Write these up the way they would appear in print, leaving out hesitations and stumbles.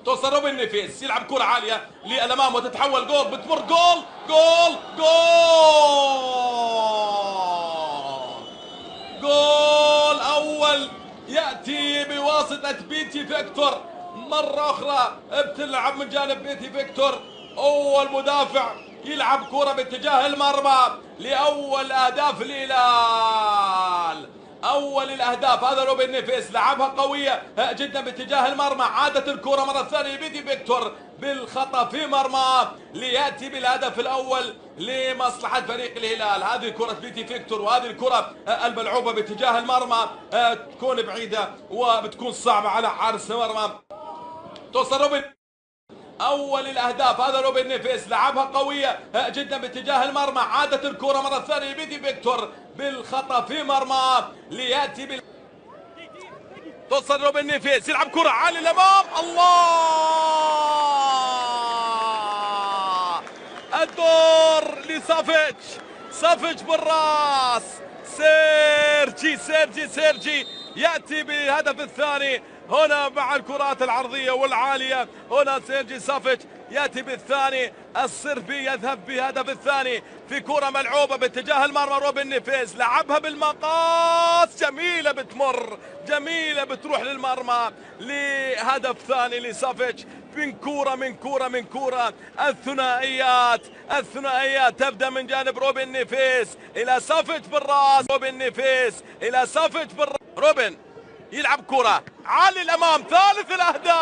توصل روبن نيفيز، يلعب كرة عالية للأمام وتتحول جول، بتمر جول جول جول جول أول يأتي بواسطة بيتي فيكتور. مرة أخرى بتلعب من جانب بيتي فيكتور، أول مدافع يلعب كرة باتجاه المرمى لأول أهداف الهلال. أول الأهداف هذا روبن نيفيز، لعبها قوية جدا باتجاه المرمى، عادت الكرة مرة ثانية لبيتي فيكتور بالخطأ في مرمى ليأتي بالهدف الأول لمصلحة فريق الهلال. هذه كرة بيتي فيكتور، وهذه الكرة الملعوبة باتجاه المرمى تكون بعيدة وبتكون صعبة على حارس المرمى. توصل روبن، أول الأهداف هذا روبن نيفيز، لعبها قوية جدا باتجاه المرمى، عادت الكرة مرة ثانية بيتي فيكتور بالخطأ في مرمى ليأتي توصل روبن نيفيز، يلعب كرة عالية للأمام، الله، الدور لسافيتش، سافيتش بالراس، سيرجي يأتي بالهدف الثاني هنا مع الكرات العرضية والعالية. هنا سيرجي سافيتش يأتي بالثاني، الصربي يذهب بهدف الثاني في كرة ملعوبة باتجاه المرمى. روبن نيفيز لعبها بالمقاس، جميلة بتمر، جميلة بتروح للمرمى لهدف ثاني لسافيتش من كورة. الثنائيات تبدأ من جانب روبن نيفيز إلى سافيتش بالراس، روبن نيفيز إلى سافيتش بالراس، روبن يلعب كرة عالي الأمام، ثالث الأهداف.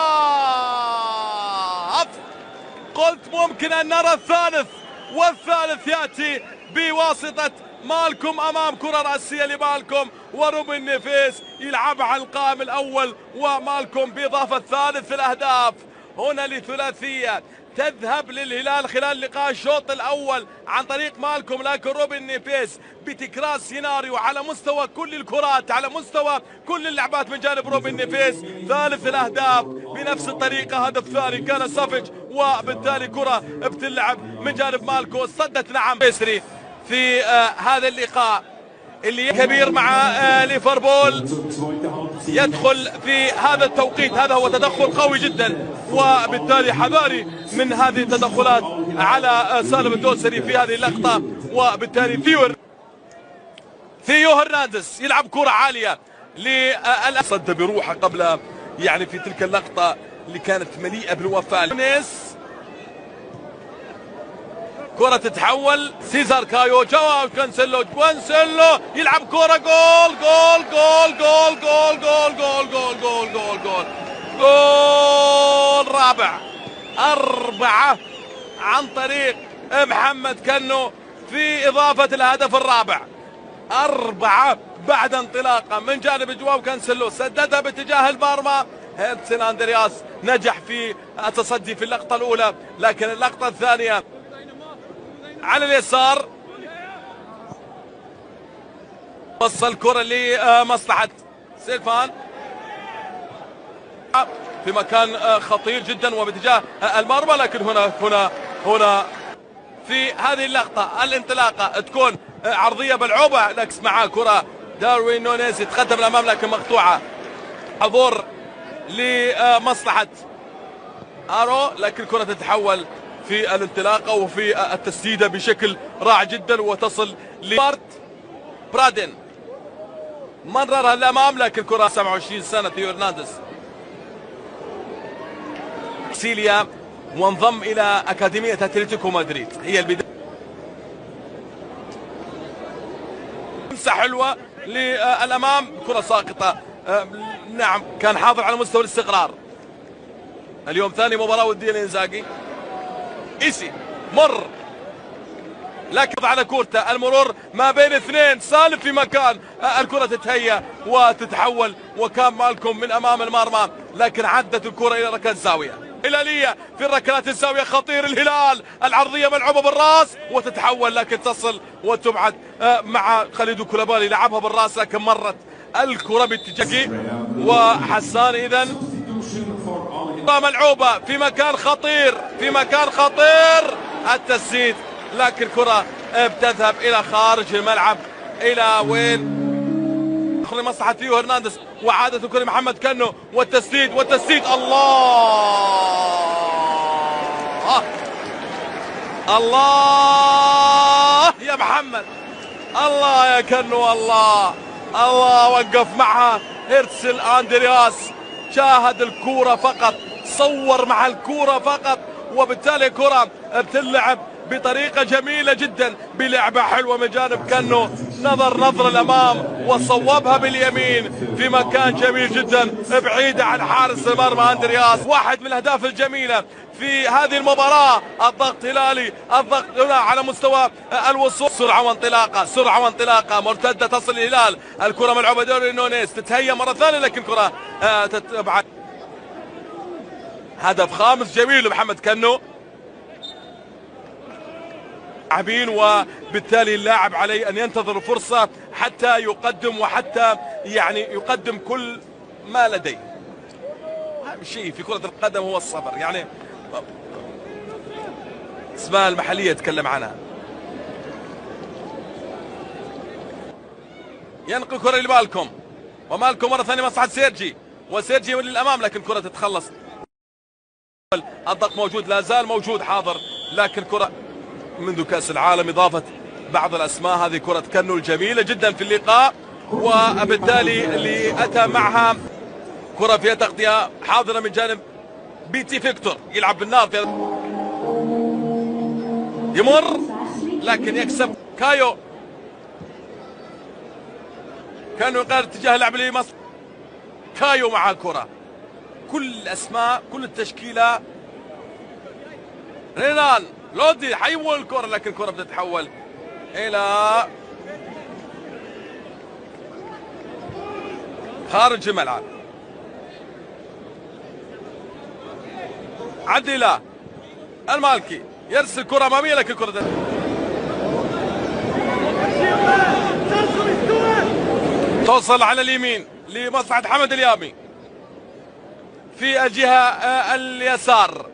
قلت ممكن أن نرى الثالث، والثالث يأتي بواسطة مالكم أمام كرة رأسية لمالكم، وروبن نيفيز يلعب على القائم الأول، ومالكم بإضافة ثالث الأهداف. هنا لثلاثية تذهب للهلال خلال لقاء الشوط الأول عن طريق مالكم، لكن روبن نيفيز بتكرار سيناريو على مستوى كل الكرات، على مستوى كل اللعبات من جانب روبن نيفيز. ثالث الأهداف بنفس الطريقة، هدف ثاني كان سافيتش، وبالتالي كرة بتلعب من جانب مالكو، صدت نعم بيسري في هذا اللقاء اللي كبير مع ليفربول يدخل في هذا التوقيت. هذا هو تدخل قوي جدا، وبالتالي حذاري من هذه التدخلات على سالم الدوسري في هذه اللقطة. وبالتالي ثيو هرنانديز يلعب كرة عالية صد بروحه قبل يعني في تلك اللقطة اللي كانت مليئة بالوفاء. كرة تتحول، سيزار كايو، جواو كانسيلو يلعب كرة جول رابع، 4 عن طريق محمد كنو في إضافة الهدف الرابع. 4 بعد انطلاقة من جانب جواو كانسيلو، سددها باتجاه المرمى. هيرتسن أندرياس نجح في التصدي في اللقطة الأولى، لكن اللقطة الثانية على اليسار وصل كرة لمصلحة سيلفان في مكان خطير جدا وباتجاه المرمى، لكن هنا في هذه اللقطة الانطلاقة تكون عرضية ملعوبة، لكن مع كرة داروين نونيز يتقدم الأمام لكن مقطوعة، حضور لمصلحة آرو، لكن كرة تتحول في الانطلاقة وفي التسديدة بشكل رائع جدا وتصل لبارت برادن، مررها للأمام لكن كرة 27 سنة ثيو هرنانديز سيليا، وانضم إلى أكاديمية أتلتيكو مدريد. هي البداية، لمسة حلوة للأمام، كرة ساقطة، نعم كان حاضر على مستوى الاستقرار. اليوم ثاني مباراة ودية لإنزاغي، إيسي مر لكن على كورته، المرور ما بين اثنين، سالم في مكان، الكرة تتهيأ وتتحول، وكان مالكم من أمام المرمى لكن عدت الكرة إلى ركلة الزاوية. هلالية في الركلات الزاوية، خطير الهلال، العرضية ملعوبة بالراس وتتحول لكن تصل وتبعد مع خالد كولابالي، لعبها بالراس لكن مرت الكرة باتجاه وحسان. إذن ملعوبة في مكان خطير، التسديد لكن كرة بتذهب إلى خارج الملعب، إلى وين اخر لمصلحة ثيو هرنانديز، وعادة الكرة محمد كنو، والتسديد الله يا محمد، الله يا كنو، الله وقف معها هيرتسل أندرياس، شاهد الكورة فقط، صور مع الكورة فقط، وبالتالي كرة بتلعب بطريقة جميلة جدا، بلعبة حلوة من جانب كنو، نظر الأمام وصوبها باليمين في مكان جميل جدا بعيدة عن حارس المرمى أندرياس. واحد من الأهداف الجميلة في هذه المباراة، الضغط هلالي، الضغط هنا على مستوى الوصول، سرعة وانطلاقة مرتدة تصل الهلال، الكرة ملعوبة دوري نونيز، تتهيأ مرة ثانية لكن الكرة تتبعد. هدف خامس جميل لمحمد كنو لاعبين، وبالتالي اللاعب عليه ان ينتظر الفرصة حتى يقدم، وحتى يعني يقدم كل ما لديه. اهم شيء في كرة القدم هو الصبر، يعني اسماء المحلية يتكلم عنها. ينقل الكرة لمالكم، ومالكم مرة ثانية مصلحة سيرجي، وسيرجي للأمام لكن كرة تتخلص. الضغط موجود، لا زال موجود حاضر، لكن كرة منذ كأس العالم إضافة بعض الأسماء. هذه كرة كنو الجميلة جدا في اللقاء، وبالتالي اللي أتى معها كرة فيها تغطية حاضرة من جانب بيتي فيكتور، يلعب بالنار في يمر لكن يكسب كايو. كانوا يغير اتجاه اللعب لمصر، كايو مع الكرة، كل الأسماء كل التشكيلة. رينان لودي حيول الكرة لكن الكرة بتتحول إلى خارج الملعب. عديلة المالكي يرسل كرة أمامية لكن الكرة توصل على اليمين لمصلحة حمد اليامي في الجهة اليسار،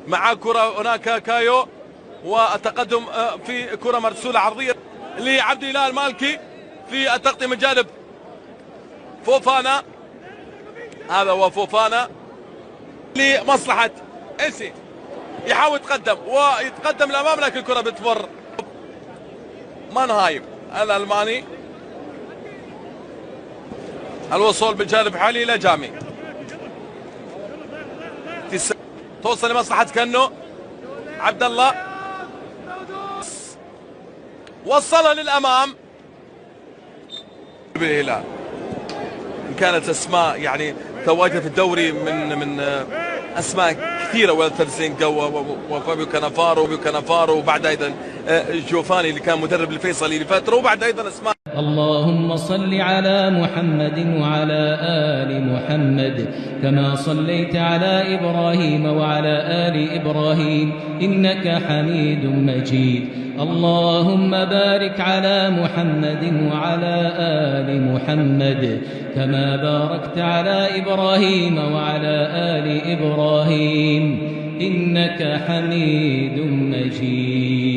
مع كرة هناك كايو، والتقدم في كرة مرسولة عرضية لعبد الله المالكي في التغطية من جانب فوفانا. هذا هو فوفانا لمصلحة إيسي، يحاول يتقدم الأمام لكن الكرة بتمر. مانهايم الألماني، الوصول بالجانب حالي إلى جامي، توصل لمصلحة كنو، عبد الله وصلها للأمام بالهلال. كانت أسماء يعني تواجد في الدوري من أسماء كثيرة، والتر سينجو وفابيو كانافارو وبعد أيضا جوفاني اللي كان مدرب الفيصلي لفترة، وبعد أيضا أسماء. اللهم صل على محمد وعلى آل محمد كما صليت على إبراهيم وعلى آل إبراهيم إنك حميد مجيد. اللهم بارك على محمد وعلى آل محمد كما باركت على إبراهيم وعلى آل إبراهيم إنك حميد مجيد.